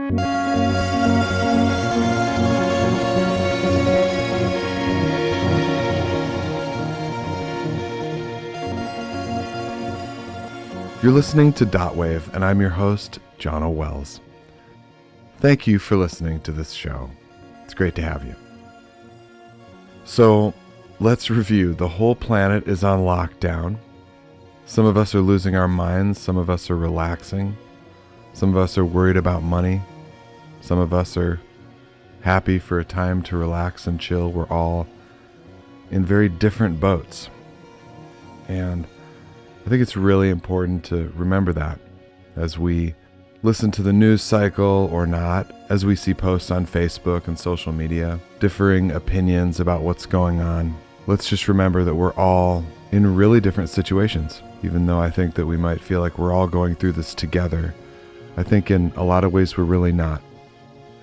You're listening to Dotwave, and I'm your host, John O. Wells. Thank you for listening to this show. It's great to have you. So, let's review. The whole planet is on lockdown. Some of us are losing our minds. Some of us are relaxing. Some of us are worried about money. Some of us are happy for a time to relax and chill. We're all in very different boats. And I think it's really important to remember that as we listen to the news cycle or not, as we see posts on Facebook and social media, differing opinions about what's going on. Let's just remember that we're all in really different situations. Even though I think that we might feel like we're all going through this together, I think in a lot of ways we're really not.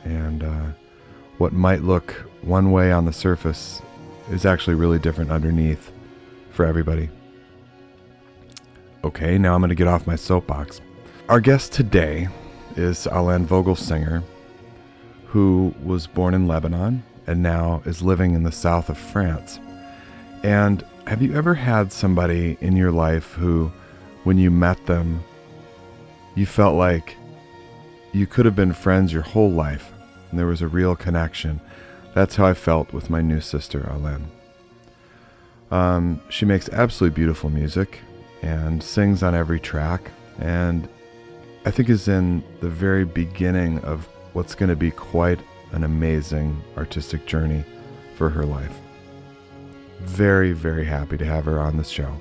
And what might look one way on the surface is actually really different underneath for everybody. Okay, now I'm going to get off my soapbox. Our guest today is Helene Vogelsinger, who was born in Lebanon and now is living in the south of France. And have you ever had somebody in your life who, when you met them, you felt like you could have been friends your whole life and there was a real connection? That's how I felt with my new sister, Helene. She makes absolutely beautiful music and sings on every track, and I think is in the very beginning of what's going to be quite an amazing artistic journey for her life. Very, very happy to have her on this show.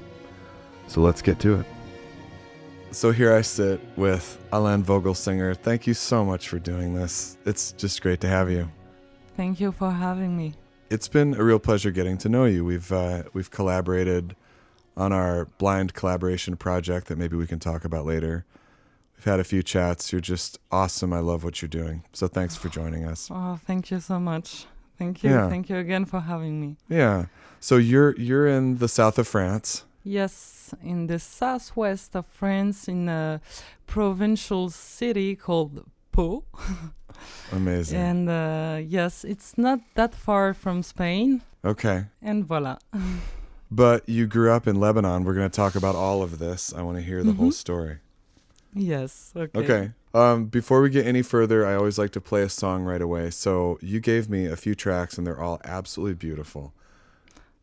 So let's get to it. So here I sit with Helene Vogelsinger. Thank you so much for doing this. It's just great to have you. Thank you for having me. It's been a real pleasure getting to know you. We've collaborated on our blind collaboration project that maybe we can talk about later. We've had a few chats. You're just awesome. I love what you're doing. So thanks for joining us. Oh, thank you so much. Thank you. Yeah. Thank you again for having me. Yeah. So you're in the south of France. Yes, in the southwest of France, in a provincial city called Pau. Amazing. And yes, it's not that far from Spain. Okay. And voila. But you grew up in Lebanon. We're going to talk about all of this. I want to hear the whole story. Yes. Okay. Okay. Before we get any further, I always like to play a song right away. So you gave me a few tracks, and they're all absolutely beautiful.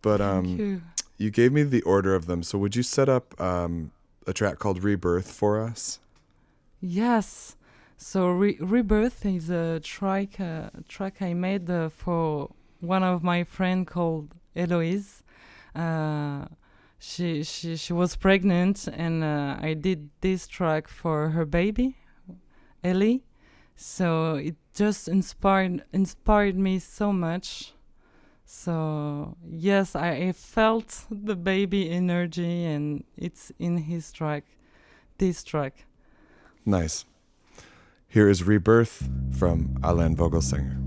But Thank you. you gave me the order of them. So would you set up a track called Rebirth for us? Yes. So Rebirth is a track I made for one of my friends called Eloise. She was pregnant, and I did this track for her baby, Ellie. So it just inspired me so much. So yes, I felt the baby energy, and it's in this track. Nice. Here is Rebirth from Helene Vogelsinger.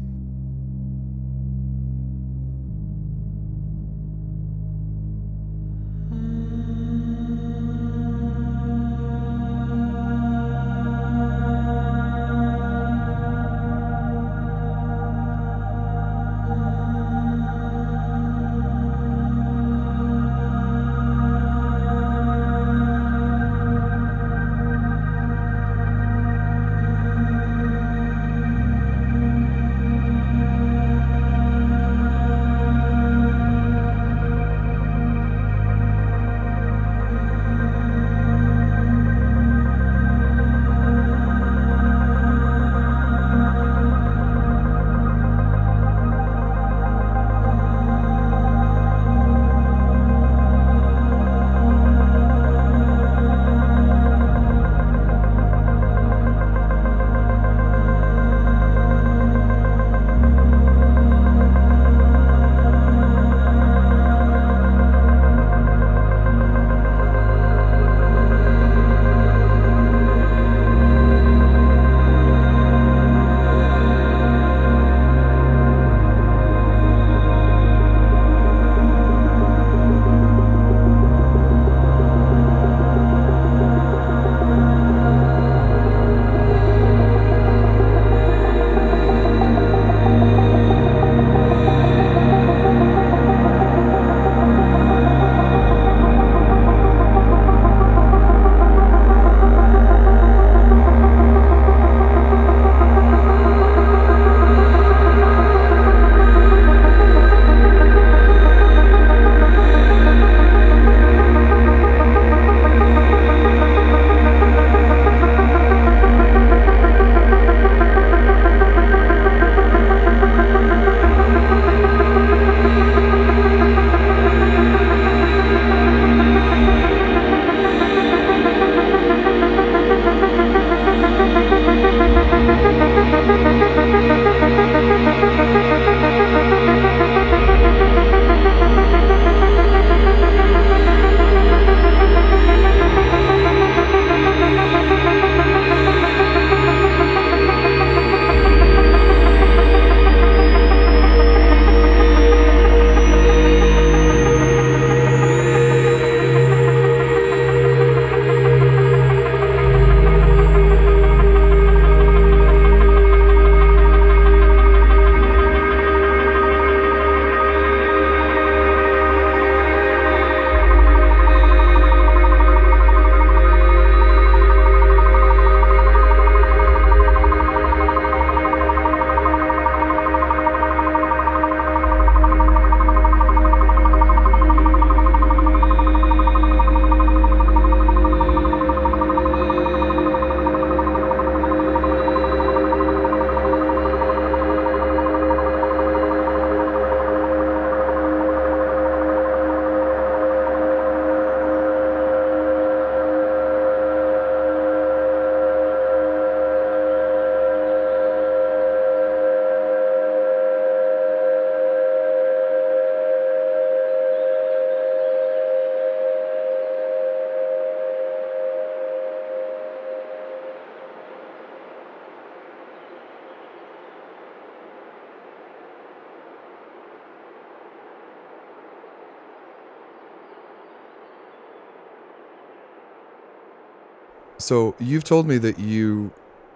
So you've told me that you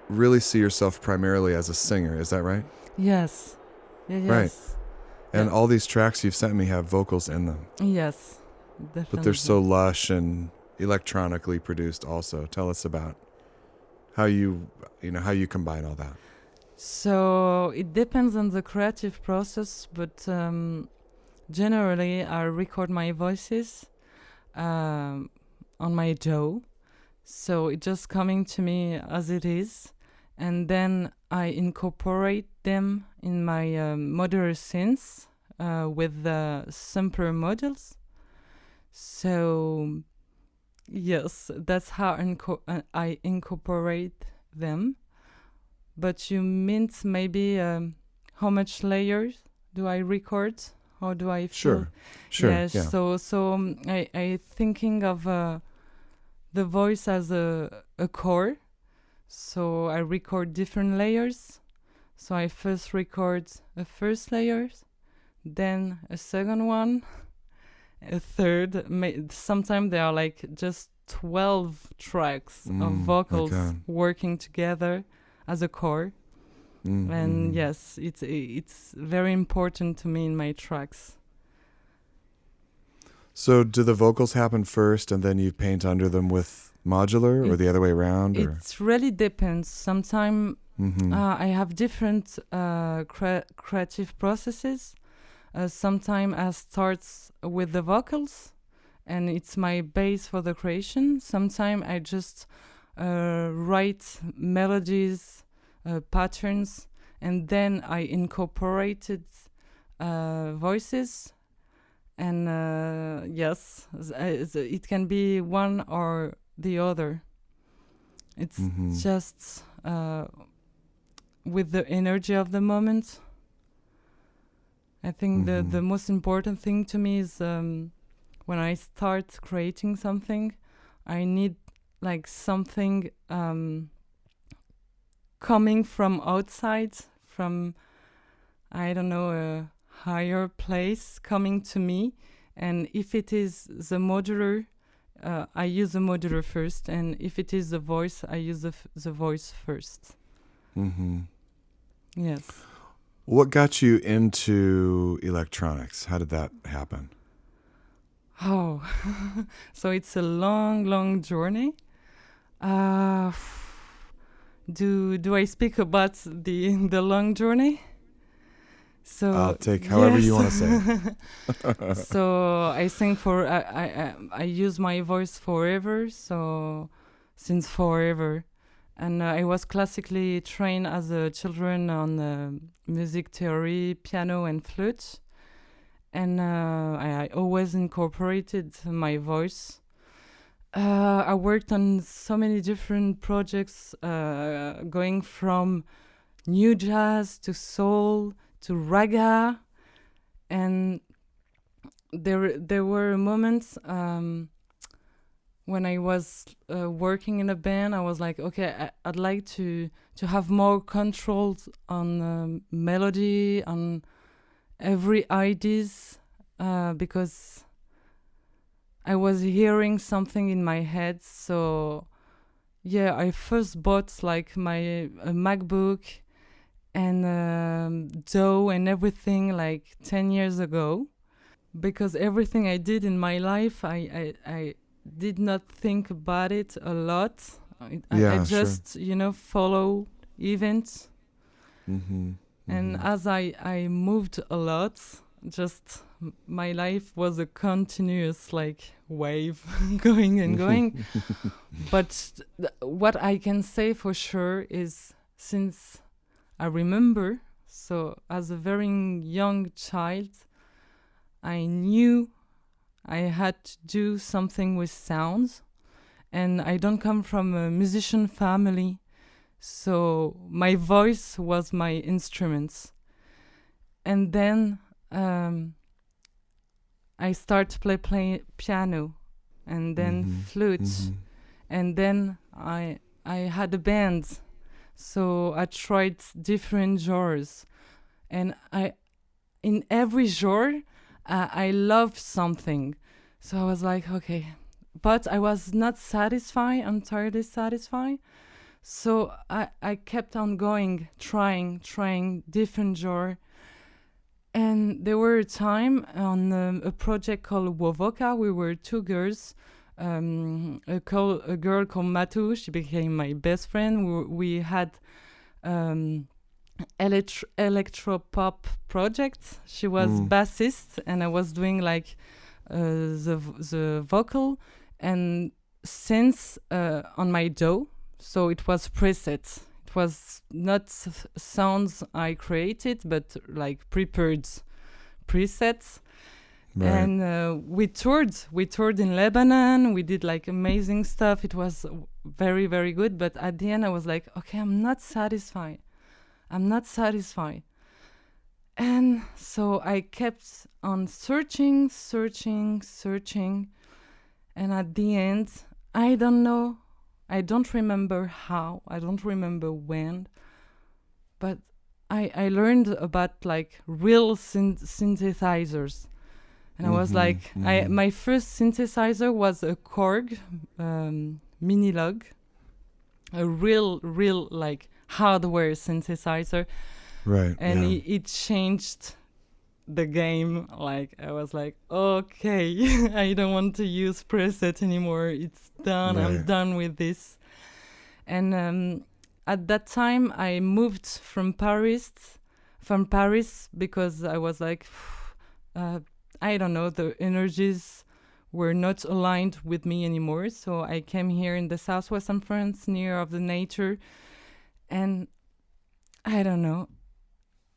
really see yourself primarily as a singer. Is that right? Yes. Right. Yes. And Yeah. all these tracks you've sent me have vocals in them, Yes. but they're so Definitely. lush and electronically produced. Also, tell us about how how you combine all that. So it depends on the creative process, but generally I record my voices um, on my jaw. So it's just coming to me as it is. And then I incorporate them in my modular synths with the simpler modules. So, yes, that's how I incorporate them. But you meant maybe how much layers do I record? How do I feel? Sure, Yeah, yeah. I thinking of the voice as a core. So I record different layers. So I first record a first layer, then a second one, a third. Sometimes there are like just 12 tracks of My vocals God. working together as a core. And yes, it's very important to me in my tracks. So do the vocals happen first, and then you paint under them with modular, or It the other way around? Or it really depends. Sometimes I have different creative processes. Sometimes I start with the vocals, and it's my base for the creation. Sometimes I just write melodies, patterns, and then I incorporated voices. And yes, it can be one or the other. It's just with the energy of the moment. I think the most important thing to me is when I start creating something, I need like something coming from outside, from I don't know, a higher place coming to me. And if it is the modular, I use the modular first, and if it is the voice, I use the voice first. Yes. What got you into electronics? How did that happen? Oh, so it's a long journey. Do I speak about the long journey? So I'll take however you want to say. So I sing for I use my voice forever. So since forever, and I was classically trained as a children on music theory, piano, and flute, and I always incorporated my voice. I worked on so many different projects, going from new jazz to soul to raga, and there were moments when I was working in a band. I was like, okay, I'd like to have more control on melody, on every ideas, because I was hearing something in my head. So yeah, I first bought like my MacBook and DAW and everything like 10 years ago, because everything I did in my life, I did not think about it a lot. I just, follow events. And as I moved a lot, just my life was a continuous like wave going and going. But what I can say for sure is, since I remember, so as a very young child, I knew I had to do something with sounds. And I don't come from a musician family, so my voice was my instruments. And then I start to play piano, and then flute, and then I had a band. So I tried different genres, and in every genre I love something. So I was like, okay, but I was not satisfied, entirely satisfied. So I kept on going, trying different genre. And there were a time on a project called Wovoka. We were two girls. A girl called Matu. She became my best friend. We had electro pop project. She was bassist, and I was doing like the vocal and synth on my DAW. So it was presets. It was not sounds I created, but like prepared presets. Right. And we toured in Lebanon. We did like amazing stuff. It was very, very good. But at the end I was like, okay, I'm not satisfied. And so I kept on searching. And at the end, I don't know. I don't remember how. I don't remember when. But I learned about like real synthesizers. And I was like, my first synthesizer was a Korg Minilog, a real like hardware synthesizer. Right. And it changed the game. Like I was like, okay, I don't want to use preset anymore. It's done. Right. I'm done with this. And at that time, I moved from Paris because I was like, I don't know, the energies were not aligned with me anymore. So I came here in the southwestern France, near of the nature, and I don't know.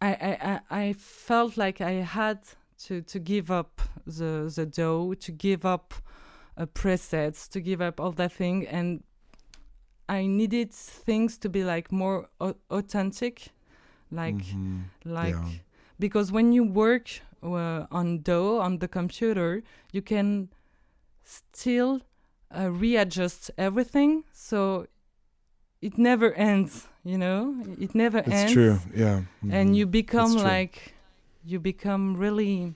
I felt like I had to give up the DAW, to give up presets, to give up all that thing, and I needed things to be like more authentic, because when you work on DAW on the computer, you can still readjust everything, so it never ends. It never ends. It's true, yeah. And you become really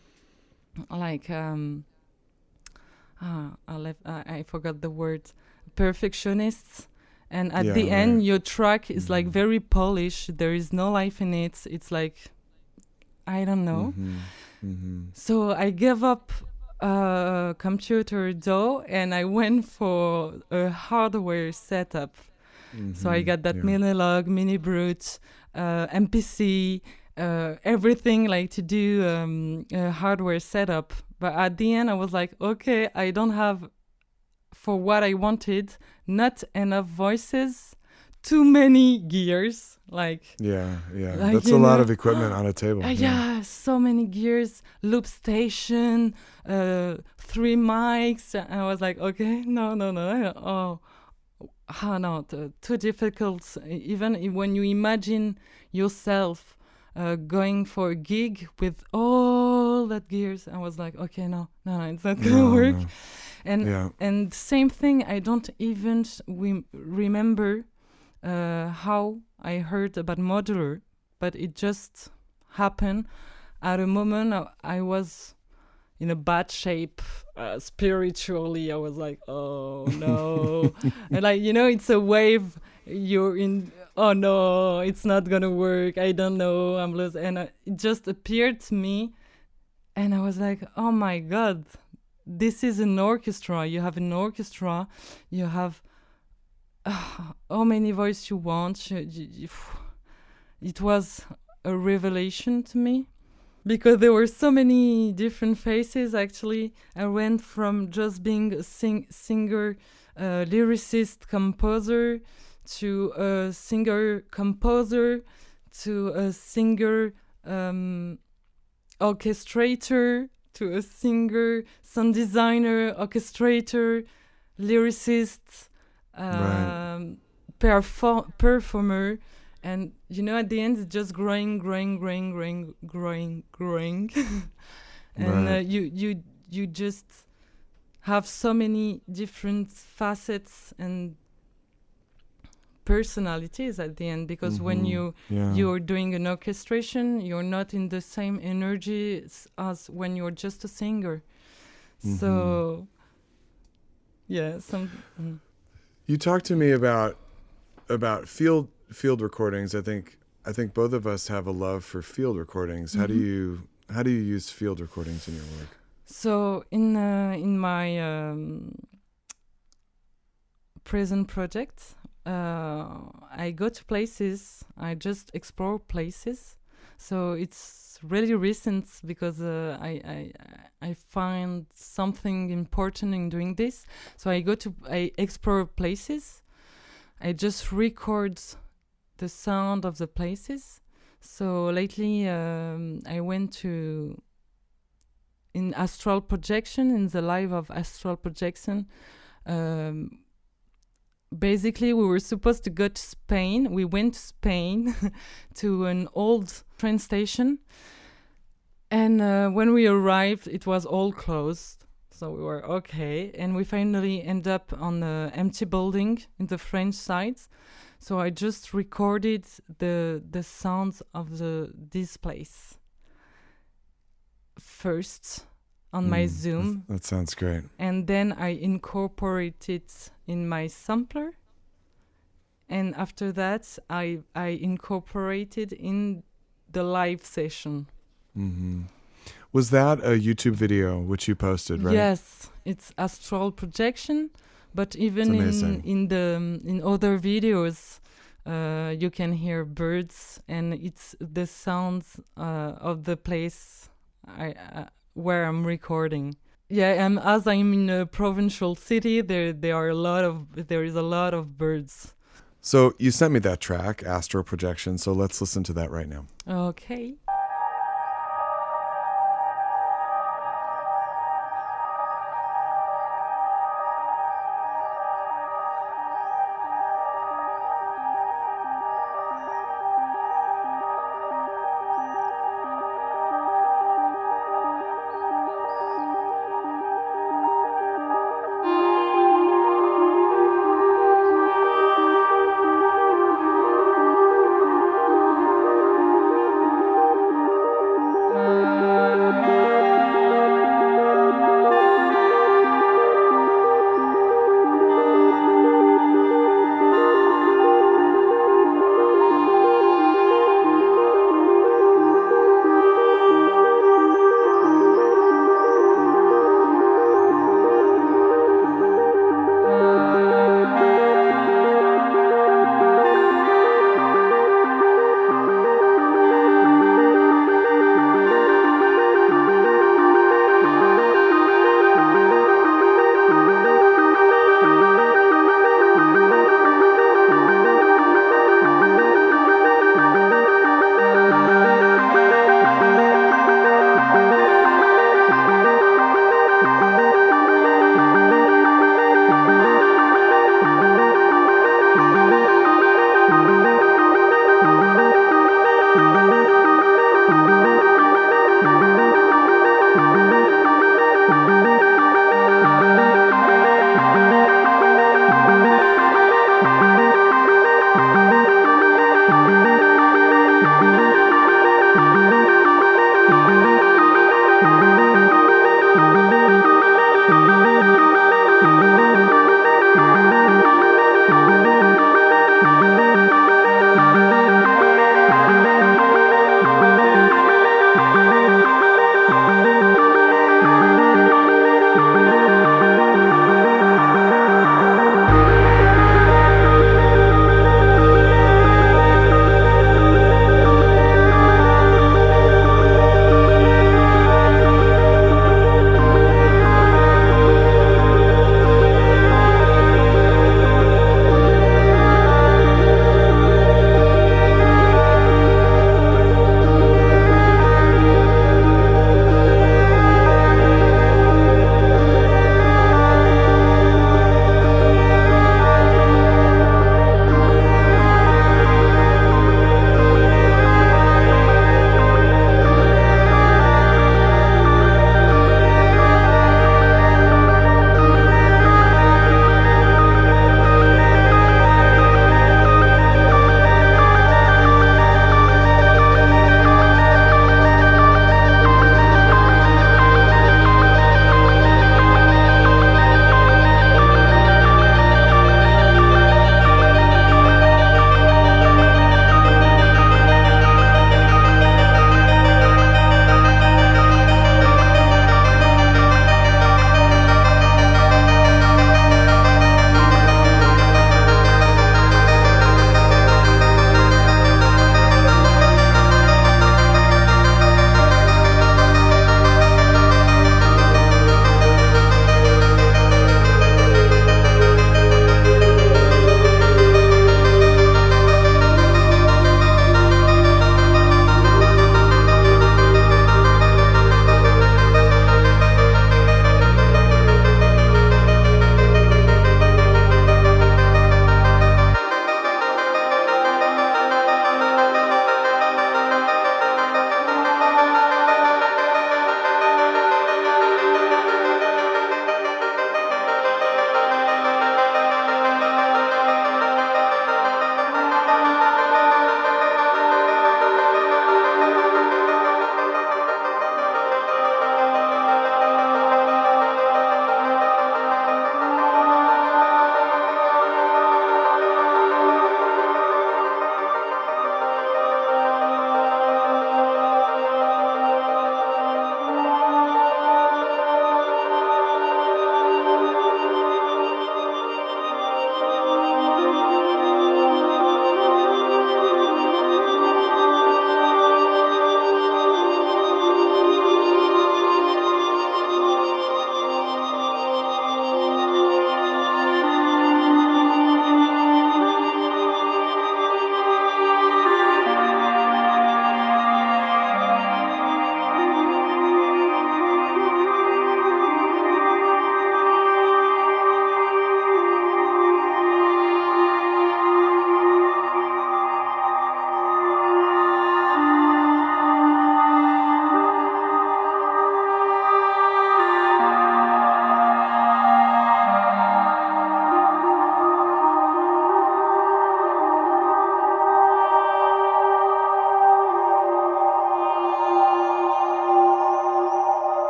like I forgot the word, perfectionists. And at the end, your track is like very polished. There is no life in it. It's like, I don't know. So I gave up computer DAW and I went for a hardware setup. So I got that Minilog, Mini Brute, MPC, everything like to do a hardware setup. But at the end, I was like, okay, I don't have, for what I wanted, not enough voices, too many gears. Like that's a lot of equipment on a table. So many gears, loop station, 3 mics. And I was like, okay, no. Too difficult. Even when you imagine yourself going for a gig with all that gears, I was like, okay, no, it's not gonna work. No. And same thing, I don't even remember how I heard about modular, but it just happened at a moment I was in a bad shape spiritually. I was like, oh no. And like, it's a wave, you're in, oh no, it's not gonna work, I don't know, I'm lost. And it just appeared to me and I was like, oh my god, this is an orchestra. You have an orchestra, you have how many voices you want. It was a revelation to me. Because there were so many different phases, actually. I went from just being a singer, lyricist, composer, to a singer-composer, to a singer orchestrator, to a singer, sound designer, orchestrator, lyricist, performer. And at the end, it's just growing. And you just have so many different facets and personalities at the end, because when you're doing an orchestration, you're not in the same energy as when you're just a singer. So Yeah, You talked to me about field recordings. I think both of us have a love for field recordings. How do you use field recordings in your work? So in my present project, I go to places. I just explore places. So it's really recent because I find something important in doing this. So I explore places. I just record the sound of the places. So lately, I went to in astral projection, in the live of astral projection. Um, Basically, we were supposed to go to Spain. We went to Spain to an old train station. And when we arrived, it was all closed. So we were okay. And we finally end up on the empty building in the French side. So I just recorded the sounds of this place first on my Zoom. That sounds great. And then I incorporate it in my sampler. And after that, I incorporated in the live session. Mm-hmm. Was that a YouTube video which you posted, right? Yes, it's astral projection, but even in other videos, you can hear birds, and it's the sounds of the place where I'm recording. Yeah, as I'm in a provincial city, there is a lot of birds. So you sent me that track, Astral Projection. So let's listen to that right now. Okay.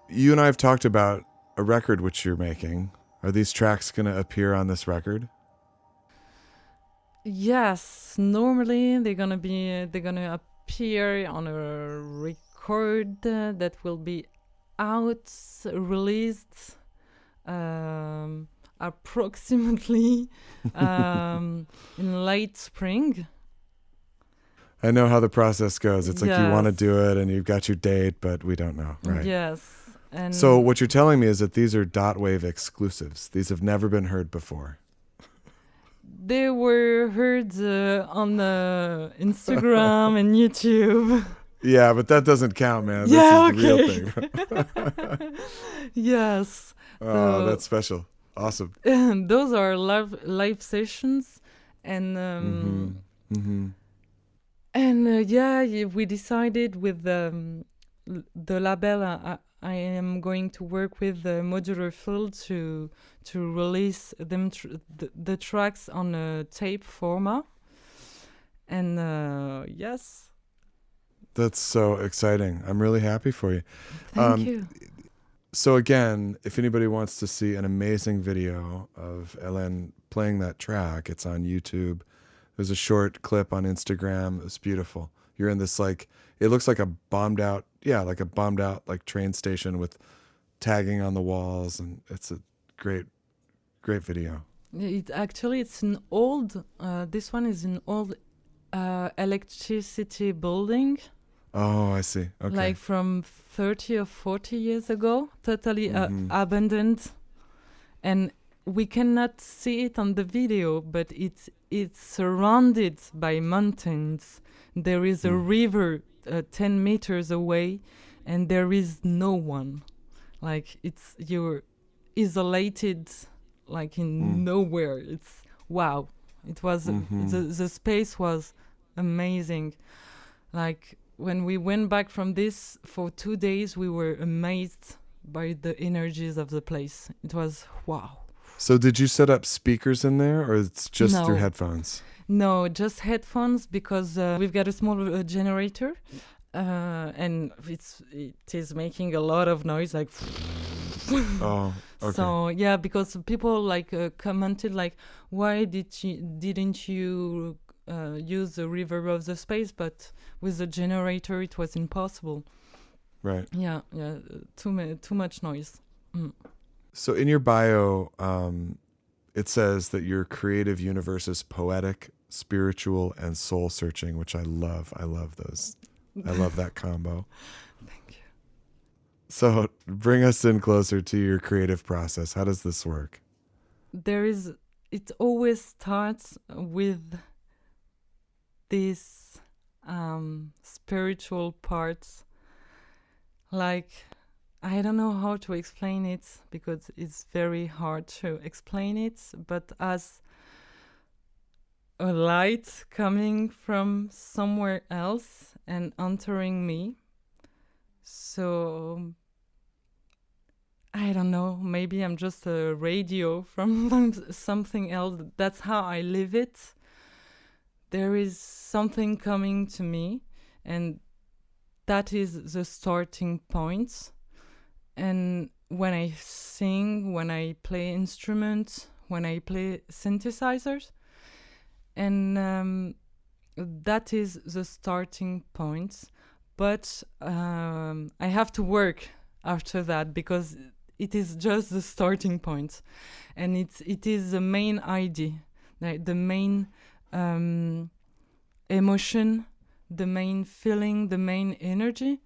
you and I have talked about a record which you're making. Are these tracks going to appear on this record? Yes, normally they're gonna appear on a record that will be out released approximately in late spring. I know how the process goes. It's like you want to Yes. do it and you've got your date, but we don't know, right? Yes, and So what you're telling me is that these are Dotwave exclusives. These have never been heard before. they were heard on Instagram and YouTube. Yeah, but that doesn't count, man. Yeah, This is the real thing. Yes. Oh, So- that's special. Awesome. Those are live sessions, and we decided with the label I am going to work with the modular field to release them the tracks on a tape format, and yes, That's so exciting. I'm really happy for you. thank you. So again, if anybody wants to see an amazing video of Helene playing that track, it's on YouTube. There's a short clip on Instagram. It's beautiful. You're in this like, it looks like a bombed out like train station with tagging on the walls, and it's a great video. It's an old. This one is an old electricity building. Oh, I see. Okay. Like from 30 or 40 years ago, totally abandoned, and we cannot see it on the video, but it's surrounded by mountains. There is a river 10 meters away, and there is no one. Like you're isolated, like in nowhere. It's wow. It was the space was amazing. Like when we went back from this for 2 days, we were amazed by the energies of the place. It was wow. So did you set up speakers in there, or it's just No. through headphones? No, just headphones, because we've got a small generator, and it is making a lot of noise, like. Oh, okay. So yeah, because people like commented like, why didn't you use the reverb of the space? But with the generator, it was impossible. Right. Yeah, too much noise. So in your bio, it says that your creative universe is poetic, spiritual, and soul searching, which I love. I love those. I love that combo. Thank you. So bring us in closer to your creative process. How does this work? It always starts with this spiritual parts. Like, I don't know how to explain it because it's very hard to explain it, but as a light coming from somewhere else and entering me. So I don't know, maybe I'm just a radio from something else. That's how I live it. There is something coming to me, and that is the starting point. And when I sing, when I play instruments, when I play synthesizers, and that is the starting point. But I have to work after that because it is just the starting point, and it is the main idea, like the main emotion, the main feeling, the main energy.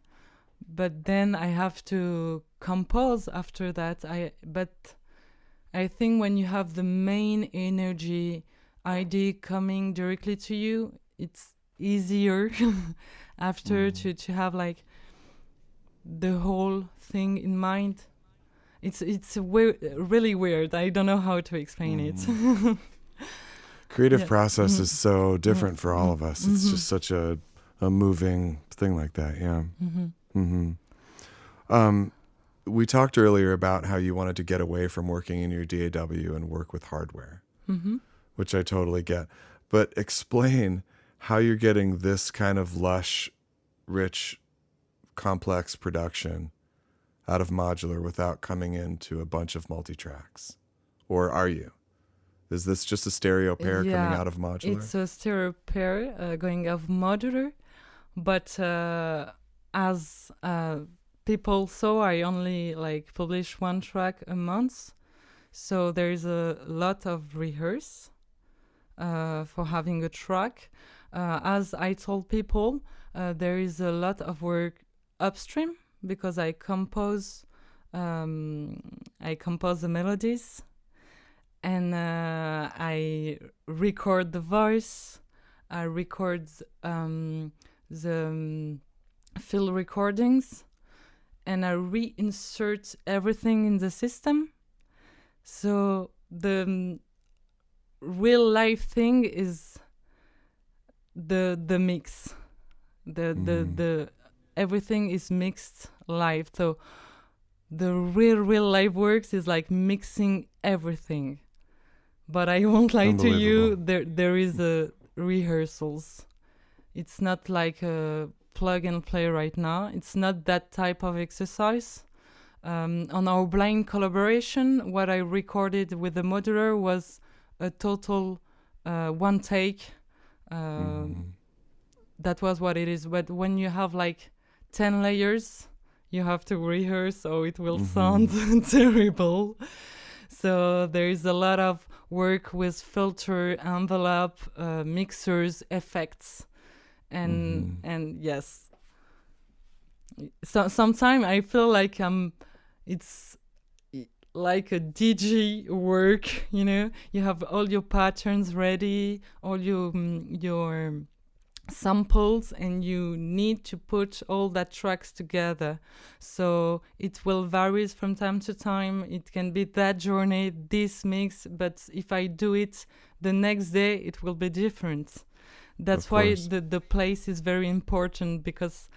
But then I have to compose after that. But I think when you have the main energy idea coming directly to you, it's easier after to have like the whole thing in mind. It's really weird. I don't know how to explain it. Creative process is so different for all of us. It's just such a moving thing like that. Yeah. We talked earlier about how you wanted to get away from working in your DAW and work with hardware, which I totally get. But explain how you're getting this kind of lush, rich, complex production out of modular without coming into a bunch of multi-tracks? Or are you? Is this just a stereo pair coming out of modular? It's a stereo pair going off modular, but as people saw, I only like publish one track a month, so there is a lot of rehearse for having a track. As I told people, there is a lot of work upstream because I compose the melodies, and I record the voice. I record the field recordings, and I reinsert everything in the system. So the real life thing is the mix. The everything is mixed live. So the real live works is like mixing everything. But I won't lie to you, there is a rehearsals. It's not like a plug and play right now. It's not that type of exercise. On our blind collaboration, what I recorded with the modular was a total one take. That was what it is. But when you have like 10 layers, you have to rehearse or it will sound terrible. So there is a lot of work with filter, envelope, mixers, effects, and yes. So sometimes I feel like it's like a DJ work. You know, you have all your patterns ready, all your samples, and you need to put all that tracks together. So it will vary from time to time. It can be that journey, this mix, but if I do it the next day, it will be different. That's why the place is very important, because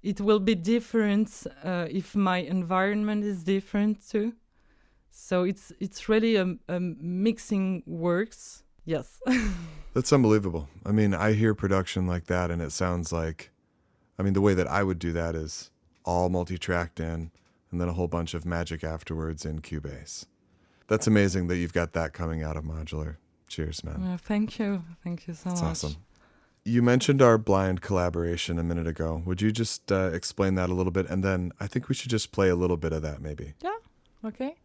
it will be different if my environment is different too. So it's really a mixing works. Yes. That's unbelievable. I mean, I hear production like that and it sounds like, I mean, the way that I would do that is all multi-tracked in and then a whole bunch of magic afterwards in Cubase. That's amazing that you've got that coming out of modular. Cheers, man. Thank you. Thank you so much. That's awesome. You mentioned our blind collaboration a minute ago. Would you just explain that a little bit? And then I think we should just play a little bit of that maybe. Yeah, okay.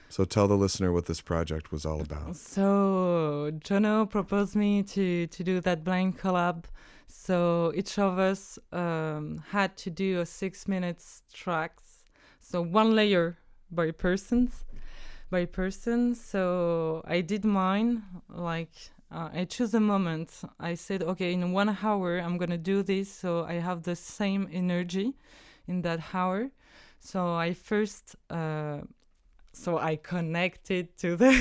So tell the listener what this project was all about. So Jono proposed me to do that blind collab. So each of us had to do a 6 minutes tracks. So one layer by person. So I did mine. Like I choose a moment. I said, okay, in 1 hour I'm gonna do this. So I have the same energy in that hour. So I first. So I connected to the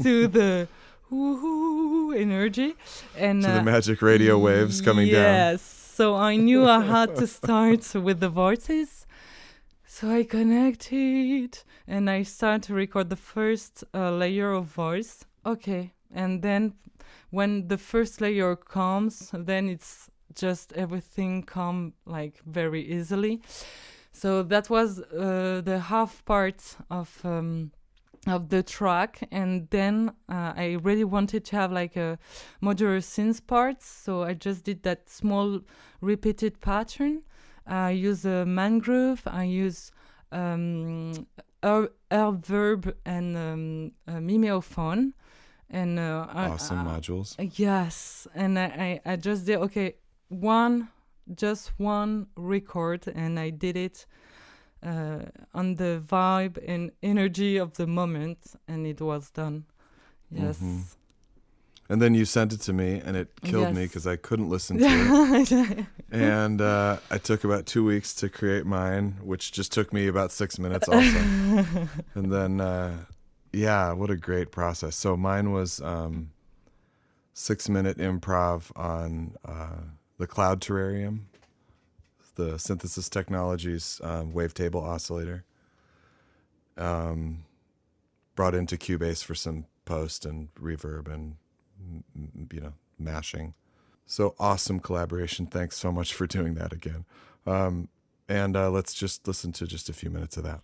to the woohoo energy and to the magic radio waves coming down. Yes. So I knew I had to start with the voices. So I connected and I started to record the first layer of voice. Okay. And then when the first layer comes, then it's just everything come like very easily. So that was the half part of the track, and then I really wanted to have like a modular synth part. So I just did that small repeated pattern. I use a mangrove. I use verb and mimeophone, and awesome modules. Yes, and I just did just one record, and I did it on the vibe and energy of the moment, and it was done. Yes. And then you sent it to me, and it killed me because I couldn't listen to it. And I took about 2 weeks to create mine, which just took me about 6 minutes also. And then, what a great process. So mine was 6-minute improv on the Cloud Terrarium, the Synthesis Technologies wavetable oscillator, brought into Cubase for some post and reverb and, mashing. So awesome collaboration. Thanks so much for doing that again. And let's just listen to just a few minutes of that.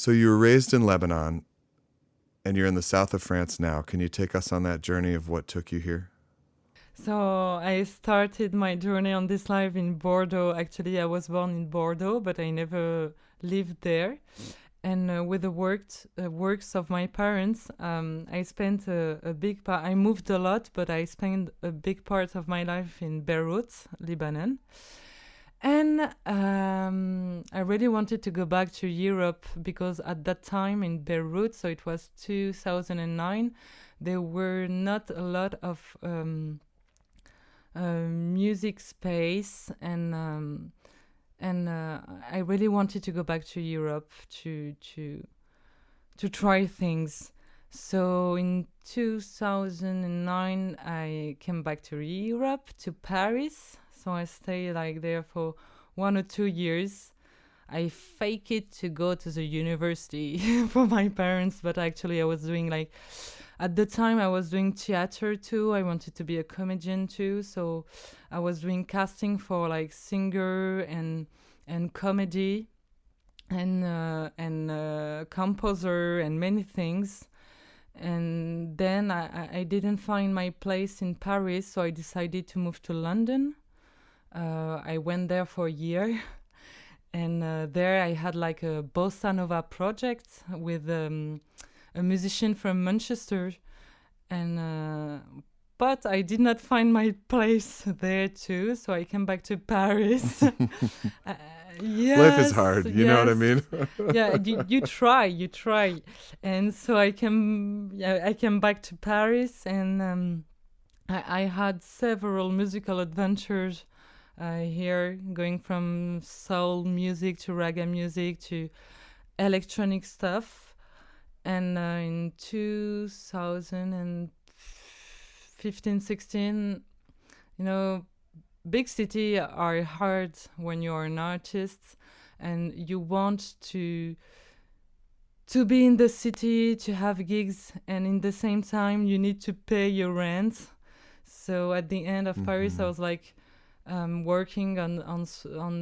So you were raised in Lebanon, and you're in the south of France now. Can you take us on that journey of what took you here? So I started my journey on this life in Bordeaux. Actually, I was born in Bordeaux, but I never lived there. And with the works of my parents, I spent a big part. I moved a lot, but I spent a big part of my life in Beirut, Lebanon. And I really wanted to go back to Europe because at that time in Beirut, so it was 2009, there were not a lot of music space, and I really wanted to go back to Europe to try things. So in 2009, I came back to Europe, to Paris. So I stayed like there for 1 or 2 years. I fake it to go to the university for my parents, but actually I was doing like, at the time I was doing theater too. I wanted to be a comedian too. So I was doing casting for like singer and comedy and composer and many things. And then I didn't find my place in Paris, so I decided to move to London. I went there for a year, and there I had like a bossa nova project with a musician from Manchester, and but I did not find my place there too, so I came back to Paris. Yes, Life is hard, you know what I mean? Yeah, you try, and so I came back to Paris, and I had several musical adventures here, going from soul music to reggae music to electronic stuff. And in 2015-16, you know, big city are hard when you're an artist and you want to be in the city, to have gigs, and in the same time you need to pay your rent. So at the end of Paris, I was like working on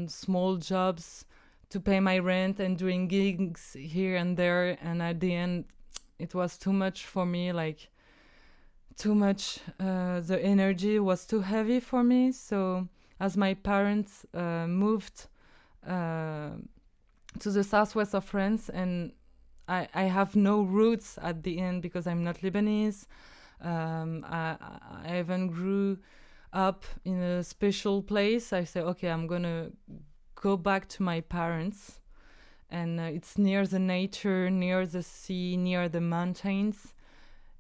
small jobs to pay my rent and doing gigs here and there. And at the end, it was too much for me, like too much. The energy was too heavy for me. So as my parents moved to the southwest of France, and I have no roots at the end because I'm not Lebanese. I even grew up in a special place. I say, okay, I'm gonna go back to my parents, and it's near the nature, near the sea, near the mountains,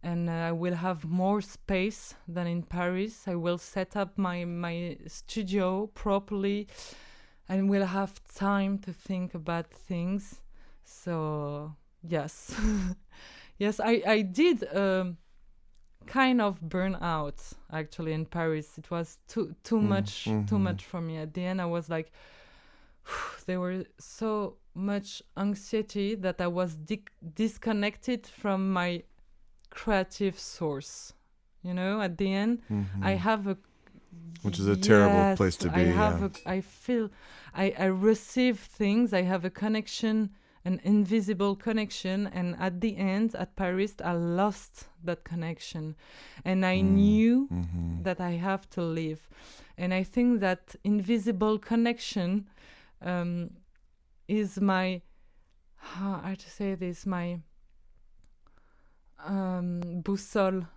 and I will have more space than in Paris. I will set up my studio properly and will have time to think about things. So yes. Yes, I did kind of burnout actually in Paris. It was too much for me. At the end I was like, there were so much anxiety that I was disconnected from my creative source. You know, at the end, I have a... Which is a terrible place to be. I feel I receive things. I have a connection, an invisible connection, and at the end, at Paris, I lost that connection, and I knew that I have to leave. And I think that invisible connection is my, how to say this, my boussole.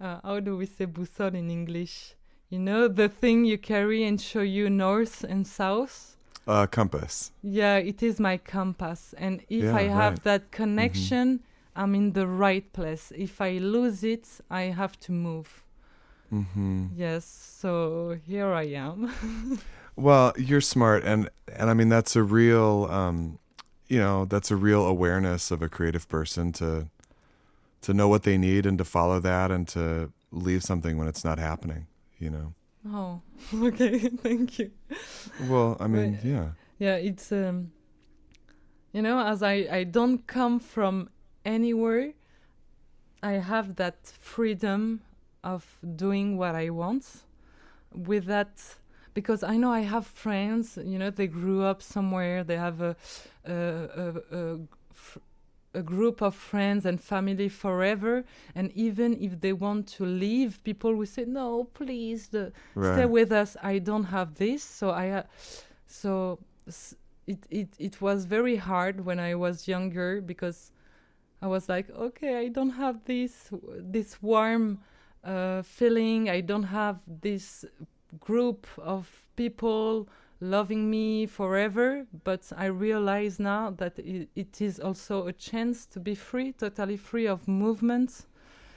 How do we say boussole in English? You know, the thing you carry and show you north and south? Compass. Yeah, it is my compass. And if I have that connection, I'm in the right place. If I lose it, I have to move. Yes, so here I am. Well, you're smart, and I mean that's a real, that's a real awareness of a creative person to know what they need and to follow that and to leave something when it's not happening. You know. Oh, okay, thank you. Well, I mean, yeah, it's as I don't come from anywhere, I have that freedom of doing what I want with that. Because I know I have friends, they grew up somewhere, they have a a group of friends and family forever, and even if they want to leave, people will say, no, please, stay Right. with us. I don't have this. So it was very hard when I was younger, because I was like, okay, I don't have this warm feeling. I don't have this group of people loving me forever. But I realize now that it is also a chance to be free, totally free of movement.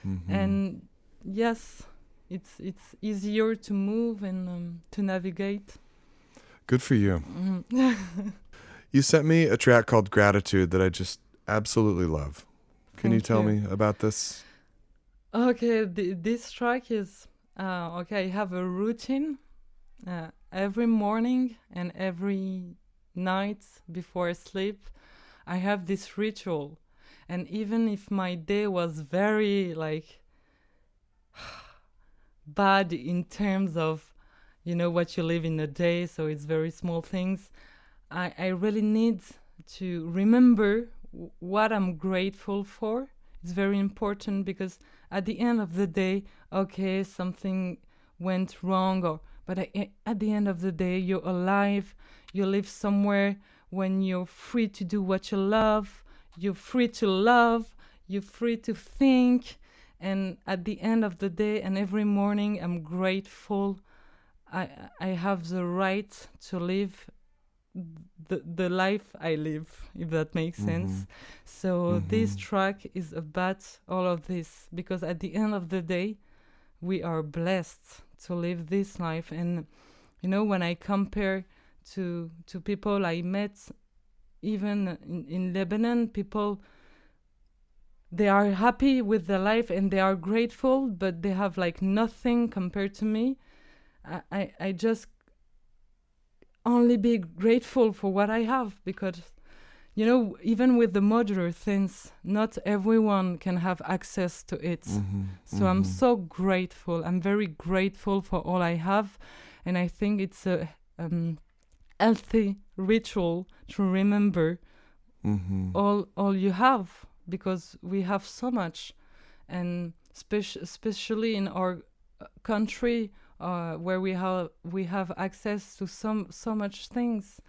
Mm-hmm. And yes, it's easier to move and to navigate. Good for you. Mhm. You sent me a track called Gratitude that I just absolutely love. Can you Thank tell you. me about this? Okay, this track is okay. I have a routine every morning and every night before I sleep. I have this ritual, and even if my day was very like bad in terms of, you know, what you live in a day, so it's very small things. I really need to remember what I'm grateful for. It's very important, because at the end of the day, okay, something went wrong, but at the end of the day, you're alive. You live somewhere when you're free to do what you love. You're free to love. You're free to think. And at the end of the day, and every morning, I'm grateful. I have the right to live the life I live, if that makes sense. So this track is about all of this, because at the end of the day, we are blessed to live this life. And you know, when I compare to people I met, even in Lebanon, people, they are happy with their life and they are grateful, but they have like nothing compared to me. I just only be grateful for what I have, because, you know, even with the modular things, not everyone can have access to it. So I'm so grateful. I'm very grateful for all I have, and I think it's a healthy ritual to remember all you have, because we have so much, and especially in our country, where we have access to so much things.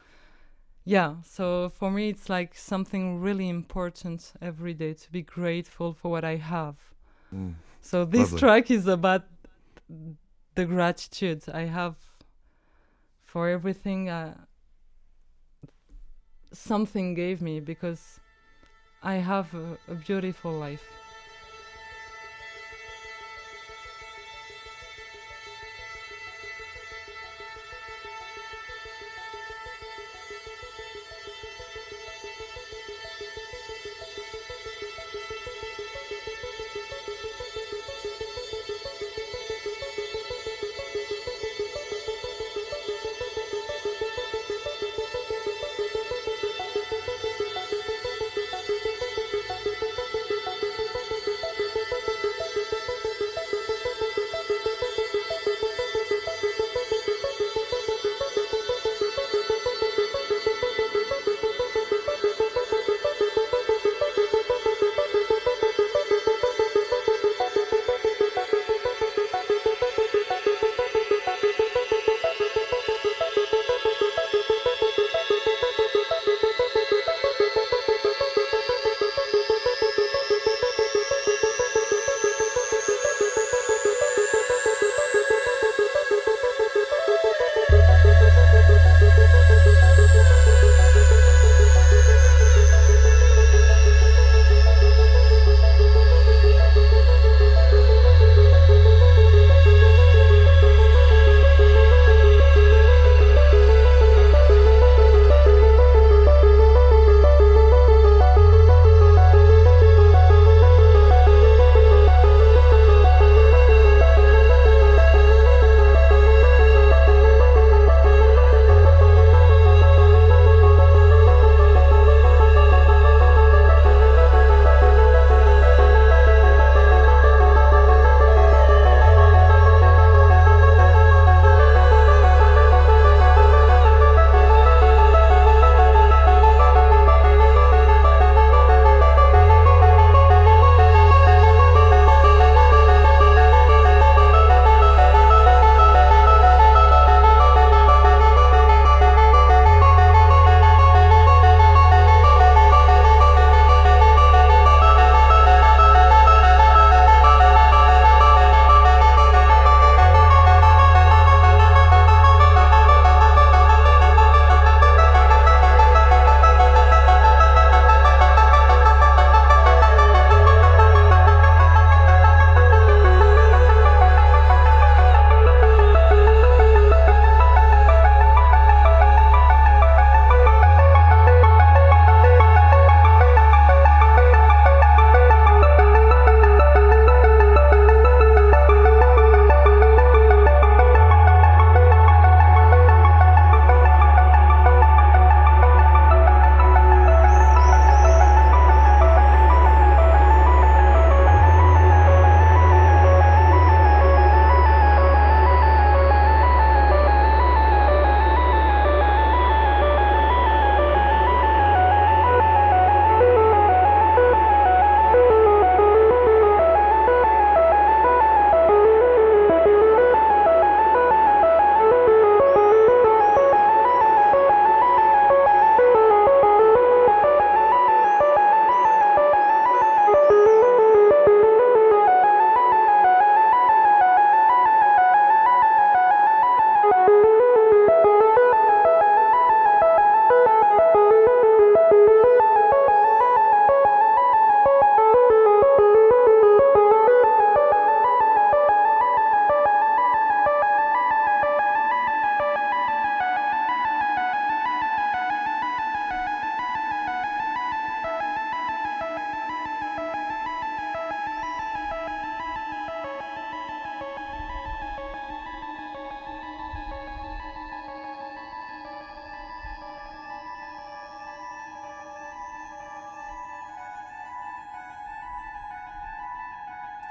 Yeah, so for me it's like something really important every day, to be grateful for what I have. So this Lovely. track is about the gratitude I have for everything something gave me, because I have a beautiful life.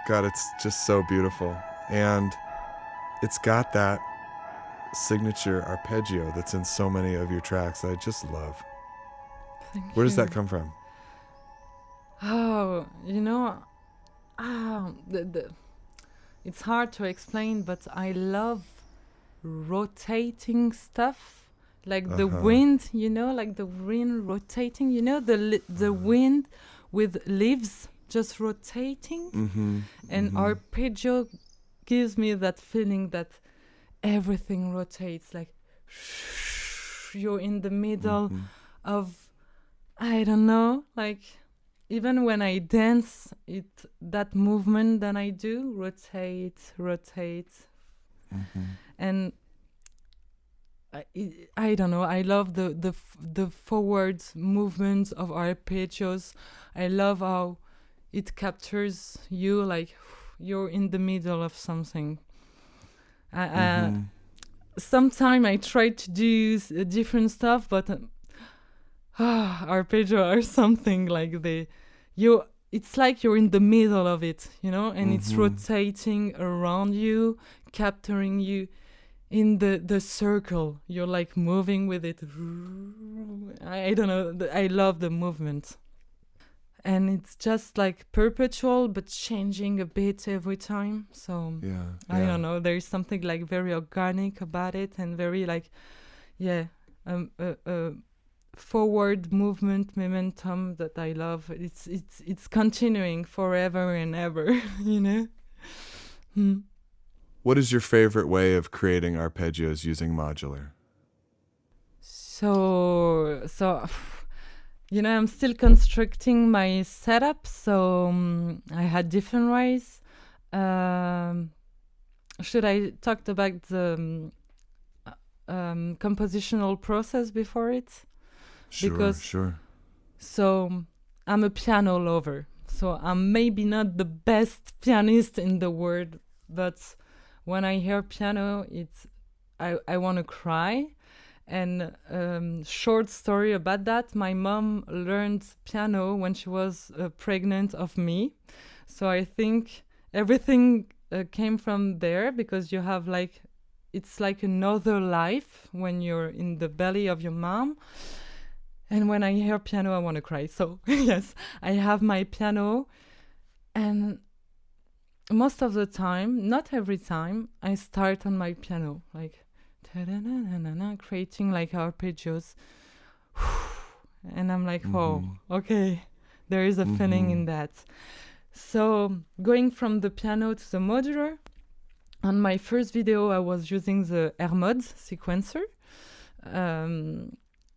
God, it's just so beautiful. And it's got that signature arpeggio that's in so many of your tracks that I just love. Where does that come from? Oh, it's hard to explain, but I love rotating stuff, like the wind, like the wind rotating, the wind with leaves just rotating. And arpeggio gives me that feeling that everything rotates, like you're in the middle of, I don't know, like even when I dance, that movement that I do, rotate, and I don't know. I love the forward movement of arpeggios. I love how it captures you, like you're in the middle of something. Sometimes I try to do different stuff, but arpeggio or something like it's like you're in the middle of it, and it's rotating around you, capturing you in the circle. You're like moving with it. I don't know. I love the movement. And it's just like perpetual, but changing a bit every time. So I don't know. There's something like very organic about it, and very like, forward movement, momentum that I love. It's continuing forever and ever. What is your favorite way of creating arpeggios using modular? So I'm still constructing my setup, so I had different ways. Should I talk about the compositional process before it? Sure. So I'm a piano lover. So I'm maybe not the best pianist in the world, but when I hear piano, I want to cry. And short story about that, my mom learned piano when she was pregnant of me. So I think everything came from there, because you have it's like another life when you're in the belly of your mom. And when I hear piano, I want to cry. So yes, I have my piano, and most of the time, not every time, I start on my piano, like creating like arpeggios. And I'm like, oh, okay, there is a feeling in that. So going from the piano to the modular, on my first video, I was using the R mod sequencer.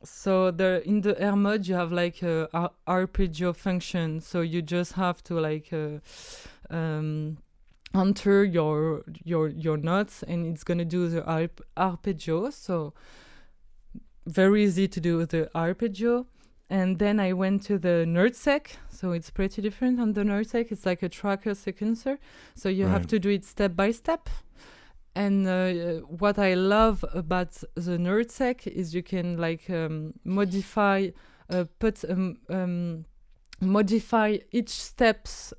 So in the R mode, you have like a arpeggio function. So you just have to like enter your notes, and it's gonna do the arpeggio. So very easy to do the arpeggio. And then I went to the nerdSec. So it's pretty different on the nerdSec. It's like a tracker sequencer. So you have to do it step by step. And what I love about the nerdSec is you can like modify each steps.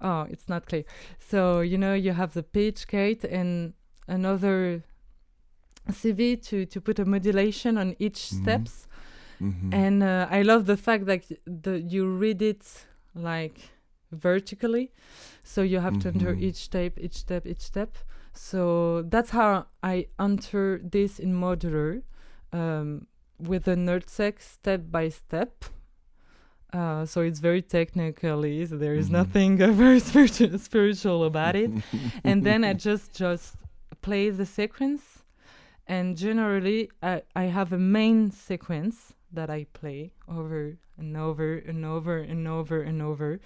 It's not clear. So you have the pitch gate and another CV to put a modulation on each steps. And I love the fact that you read it like vertically, so you have to enter each step. So that's how I enter this in modular, with the nerdSec step by step. So it's very technically, so there is nothing very spiritual about it. And then I just play the sequence, and generally I have a main sequence that I play over and over and over and over and over.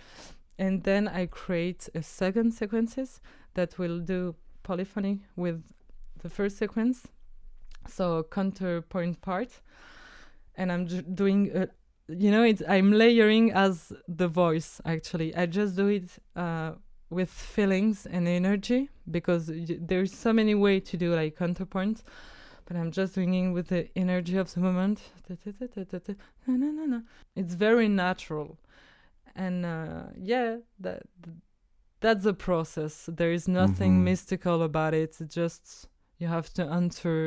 And then I create a second sequences that will do polyphony with the first sequence. So counterpoint part. And I'm doing, I'm layering as the voice, actually. I just do it with feelings and energy, because there's so many ways to do like counterpoint. But I'm just doing it with the energy of the moment. It's very natural. And that's the process. There is nothing Mhm. mystical about it. It's just you have to enter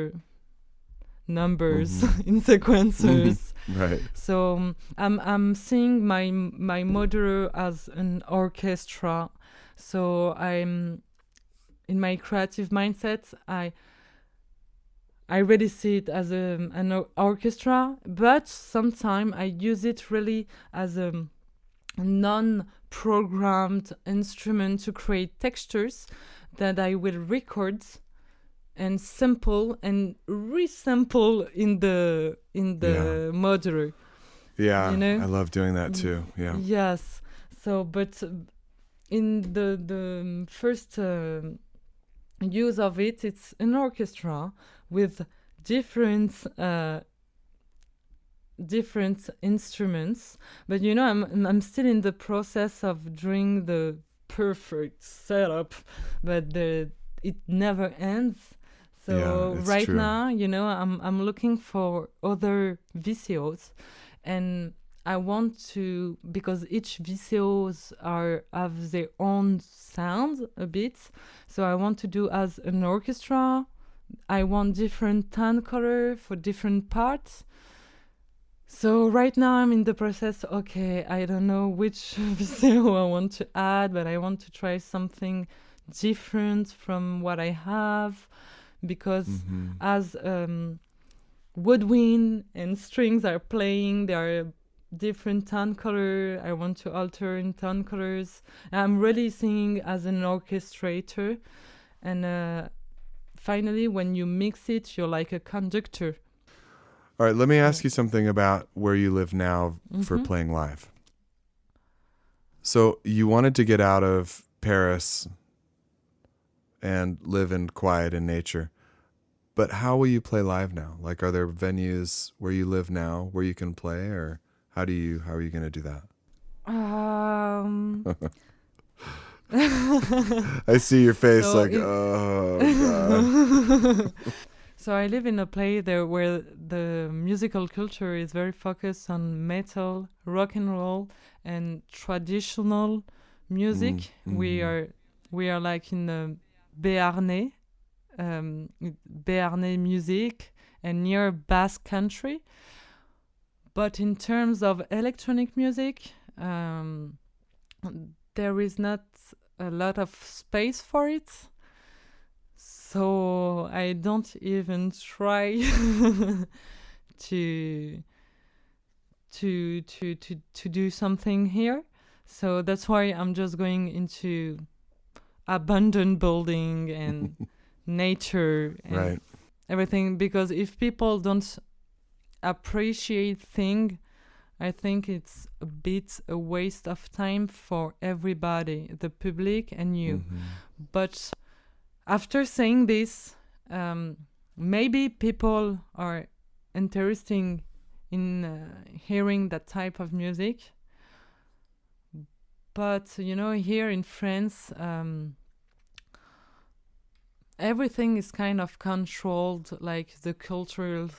numbers in sequencers. Right. So I'm seeing my modular as an orchestra. So I'm in my creative mindset. I really see it as an orchestra, but sometimes I use it really as a non-programmed instrument to create textures that I will record and sample and resample in the modular. Yeah, You know? I love doing that too. Yeah. Yes. So, but in the first use of it, it's an orchestra with different instruments. But you know, I'm still in the process of doing the perfect setup, but it never ends. So Yeah, it's right true. now, you know, I'm looking for other VCOs, and I want to, because each VCOs have their own sound a bit. So I want to do as an orchestra. I want different tone color for different parts. So right now I'm in the process. Okay, I don't know which VCO I want to add, but I want to try something different from what I have, because as woodwind and strings are playing, there are different tone color. I want to alter in tone colors. I'm really singing as an orchestrator, and finally, when you mix it, you're like a conductor. All right, let me ask you something about where you live now for Mhm. playing live. So you wanted to get out of Paris and live in quiet and nature. But how will you play live now? Like, are there venues where you live now where you can play, or how are you going to do that? I see your face So like, oh God. So I live in a place there where the musical culture is very focused on metal, rock and roll, and traditional music. We are like in the Béarnais, Béarnais music, and near Basque country. But in terms of electronic music, there is not a lot of space for it. So I don't even try to do something here. So that's why I'm just going into abandoned building and nature and everything. Because if people don't appreciate things, I think it's a bit a waste of time for everybody, the public and you. But after saying this, maybe people are interested in hearing that type of music. But, you know, here in France, everything is kind of controlled. Like the cultural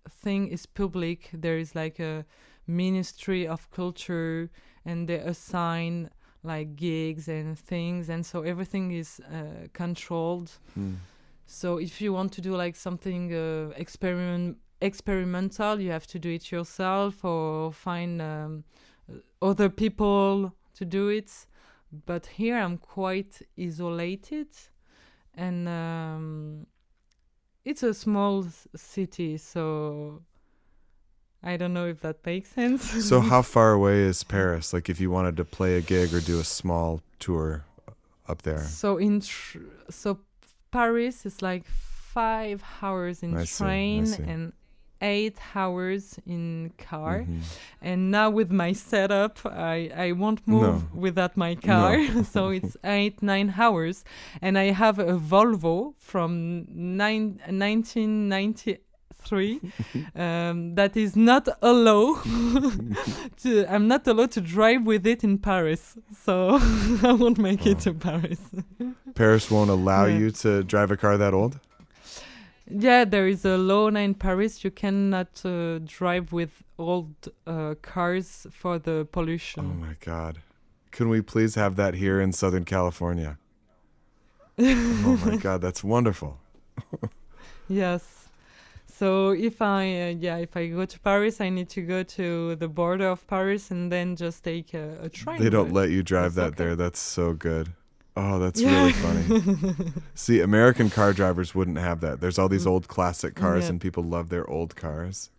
thing is public. There is like a ministry of culture, and they assign like gigs and things, and so everything is controlled. So if you want to do like something experimental, you have to do it yourself or find other people to do it. But here I'm quite isolated, and it's a small city, so I don't know if that makes sense. So how far away is Paris? Like if you wanted to play a gig or do a small tour up there? So so Paris is like 5 hours in train and 8 hours in car. And now with my setup, I won't move without my car. So it's 8-9 hours. And I have a Volvo from 1993 that is not allowed I'm not allowed to drive with it in Paris, so I won't make it to Paris. Paris won't allow you to drive a car that old? Yeah, there is a law in Paris. You cannot drive with old cars for the pollution. Oh my God. Can we please have that here in Southern California? Oh my God, that's wonderful. Yes. So if I go to Paris, I need to go to the border of Paris and then just take a train. They don't but let you drive that's that okay. there. That's so good. Oh, that's Yeah. really funny. See, American car drivers wouldn't have that. There's all these old classic cars, Yeah. and people love their old cars.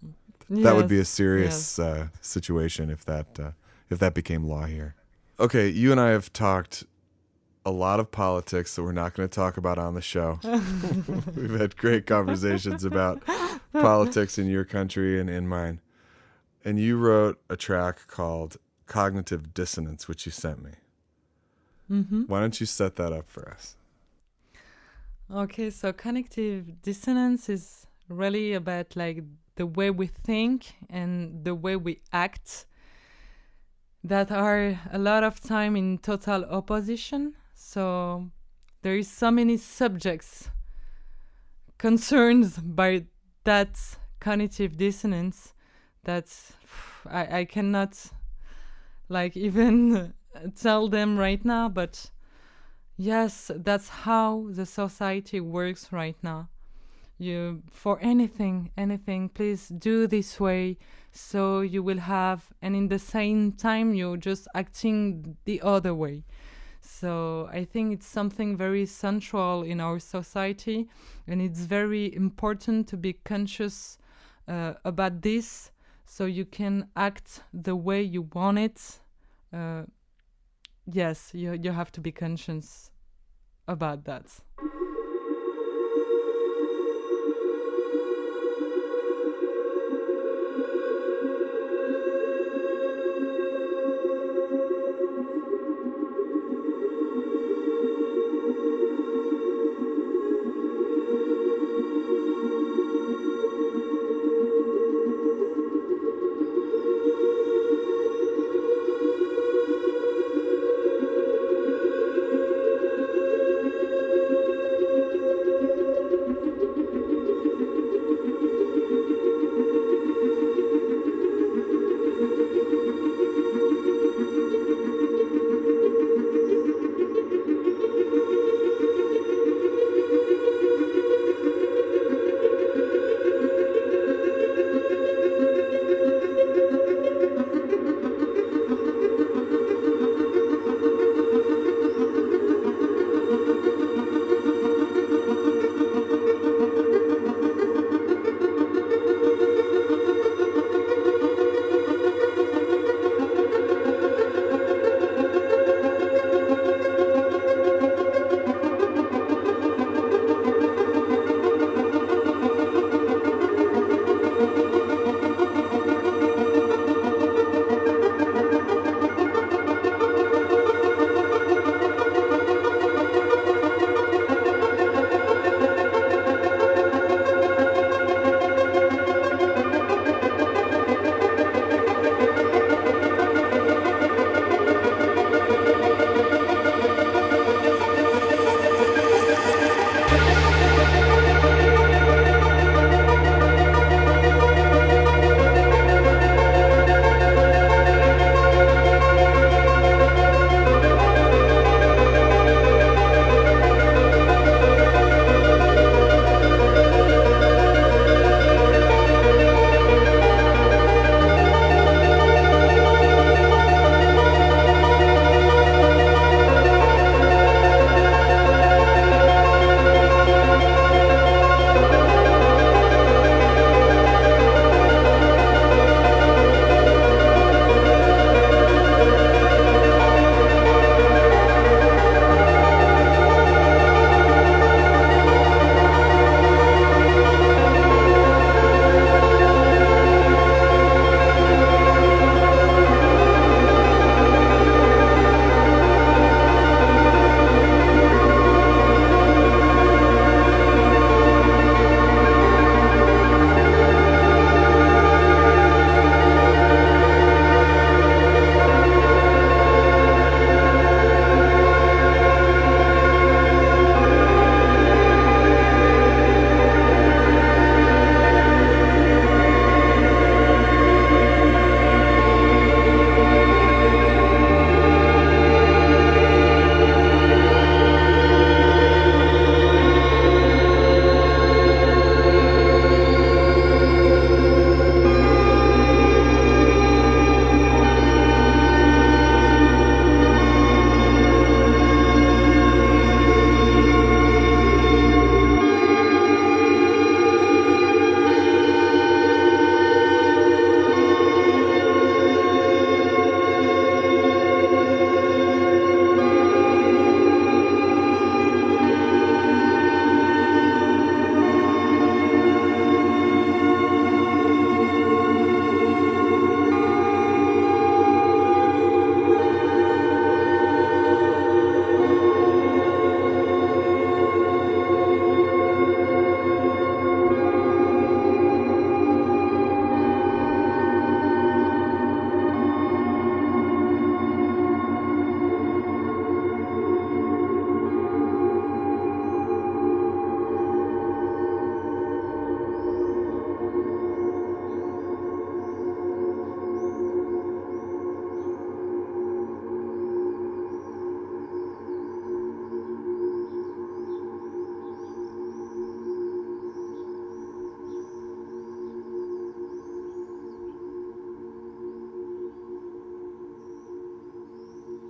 That would be a Yes, serious situation if that became law here. Okay, you and I have talked a lot of politics that we're not going to talk about on the show. We've had great conversations about politics in your country and in mine. And you wrote a track called Cognitive Dissonance, which you sent me. Mm-hmm. Why don't you set that up for us? Okay, so cognitive dissonance is really about like the way we think and the way we act that are a lot of time in total opposition. So there is so many subjects concerned by that cognitive dissonance that I cannot like even tell them right now, but yes, that's how the society works right now. You for anything, please do this way, so you will have, and in the same time you're just acting the other way. So I think it's something very central in our society, and it's very important to be conscious about this, so you can act the way you want it. Yes, you have to be conscious about that.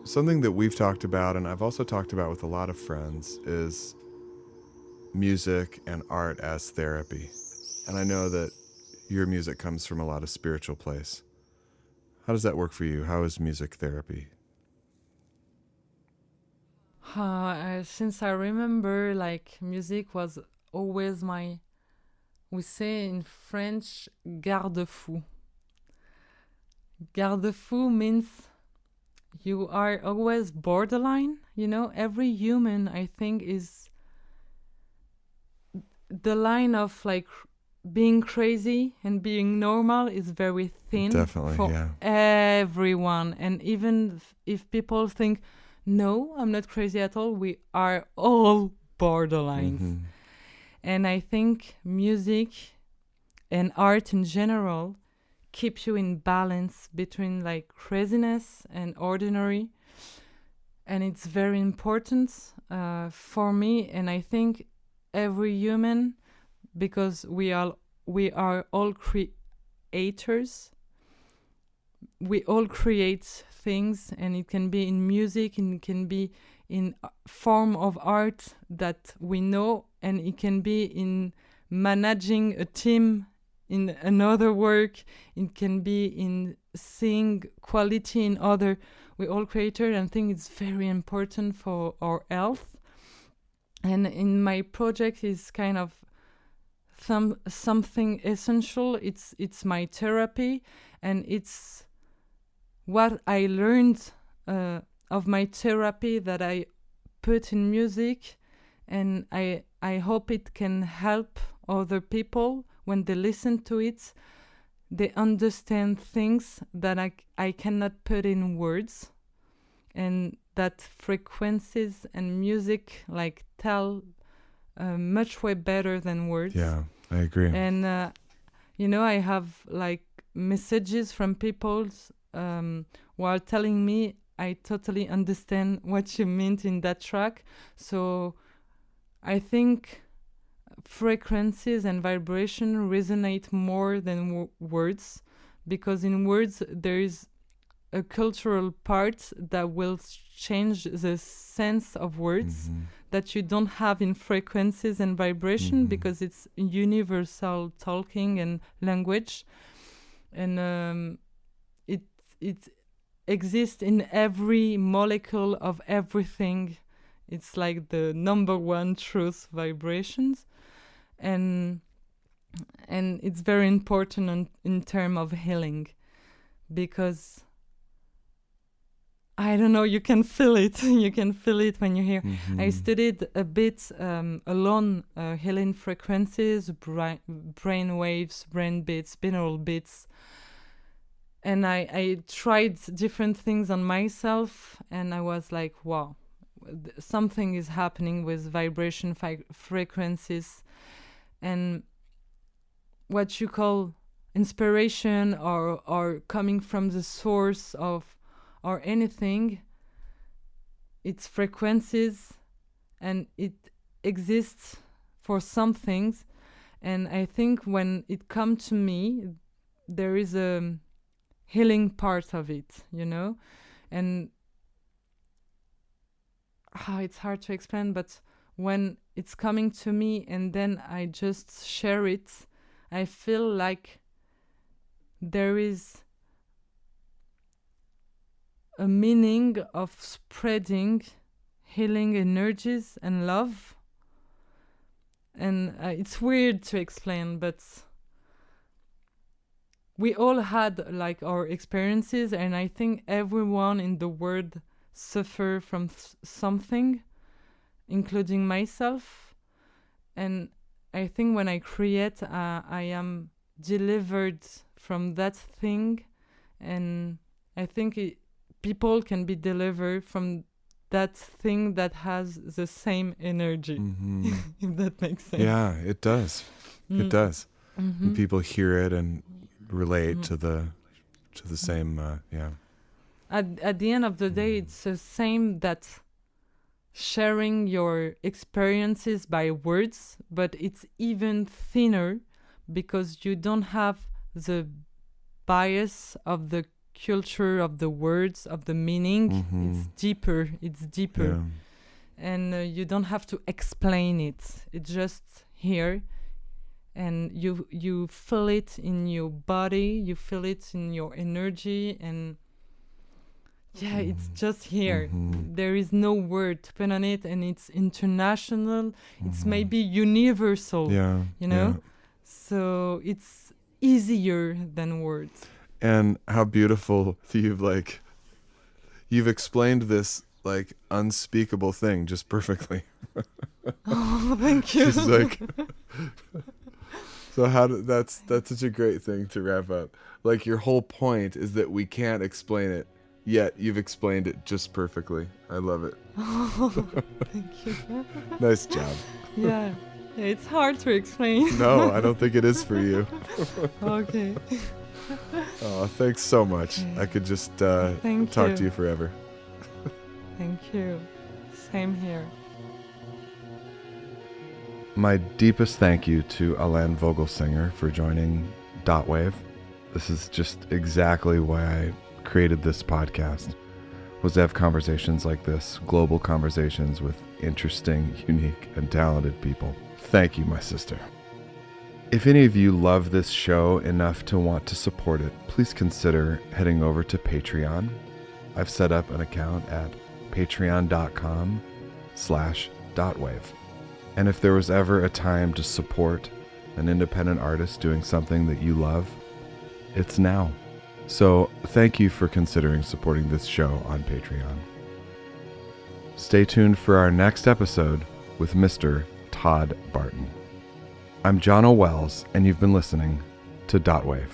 something that we've talked about, and I've also talked about with a lot of friends, is music and art as therapy. And I know that your music comes from a lot of spiritual place. How does that work for you? How is music therapy? Since I remember, like, music was always my, we say in French, garde-fou. Garde-fou means you are always borderline. You know, every human, I think, is the line of like being crazy and being normal is very thin. Definitely, for yeah. everyone. And even if people think, no, I'm not crazy at all, we are all borderlines. Mm-hmm. And I think music and art in general keep you in balance between like craziness and ordinary. And it's very important for me. And I think every human, because we are all creators. We all create things, and it can be in music, and it can be in form of art that we know, and it can be in managing a team in another work. It can be in seeing quality in other. We all creators, and I think it's very important for our health. And in my project is kind of something essential. It's my therapy, and it's what I learned of my therapy that I put in music, and I hope it can help other people when they listen to it. They understand things that I cannot put in words, and that frequencies and music like tell much way better than words. Yeah, I agree. And I have like messages from people who are telling me, I totally understand what you meant in that track. So I think frequencies and vibration resonate more than words, because in words there is a cultural part that will change the sense of words that you don't have in frequencies and vibration, because it's universal talking and language, and it exists in every molecule of everything. It's like the number one truth, vibrations, and it's very important in terms of healing, because I don't know, you can feel it. You can feel it when you hear. I studied a bit alone healing frequencies, brain waves, brain beats, binaural beats. And I tried different things on myself, and I was like, wow, something is happening with vibration frequencies. And what you call inspiration or coming from the source of or anything, it's frequencies, and it exists for some things. And I think when it comes to me, there is a healing part of it, and it's hard to explain, but when it's coming to me and then I just share it, I feel like there is a meaning of spreading healing energies and love. And it's weird to explain, but we all had like our experiences, and I think everyone in the world suffer from something, including myself. And I think when I create, I am delivered from that thing, and I think people can be delivered from that thing that has the same energy, if that makes sense. Yeah, it does. It does. And people hear it and relate to the same. At the end of the day, it's the same that sharing your experiences by words, but it's even thinner because you don't have the bias of the culture of the words, of the meaning. It's deeper. Yeah. And you don't have to explain it. It's just here, and you feel it in your body, you feel it in your energy, and it's just here. There is no word to put on it, and it's international. It's maybe universal. Yeah. You know, yeah. so it's easier than words. And how beautiful you've explained this like unspeakable thing just perfectly. Oh, thank you. Just so that's such a great thing to wrap up. Like your whole point is that we can't explain it, yet you've explained it just perfectly. I love it. Oh, thank you. Nice job. Yeah, it's hard to explain. No, I don't think it is for you. Okay. Oh, thanks so much. I could just talk to you forever. Thank you. Same here. My deepest thank you to Helene Vogelsinger for joining Dotwave. This is just exactly why I created this podcast, was to have conversations like this, global conversations with interesting, unique, and talented people. Thank you, my sister. If any of you love this show enough to want to support it, please consider heading over to Patreon. I've set up an account at patreon.com/Dotwave. And if there was ever a time to support an independent artist doing something that you love, it's now. So thank you for considering supporting this show on Patreon. Stay tuned for our next episode with Mr. Todd Barton. I'm John O'Wells, and you've been listening to Dotwave.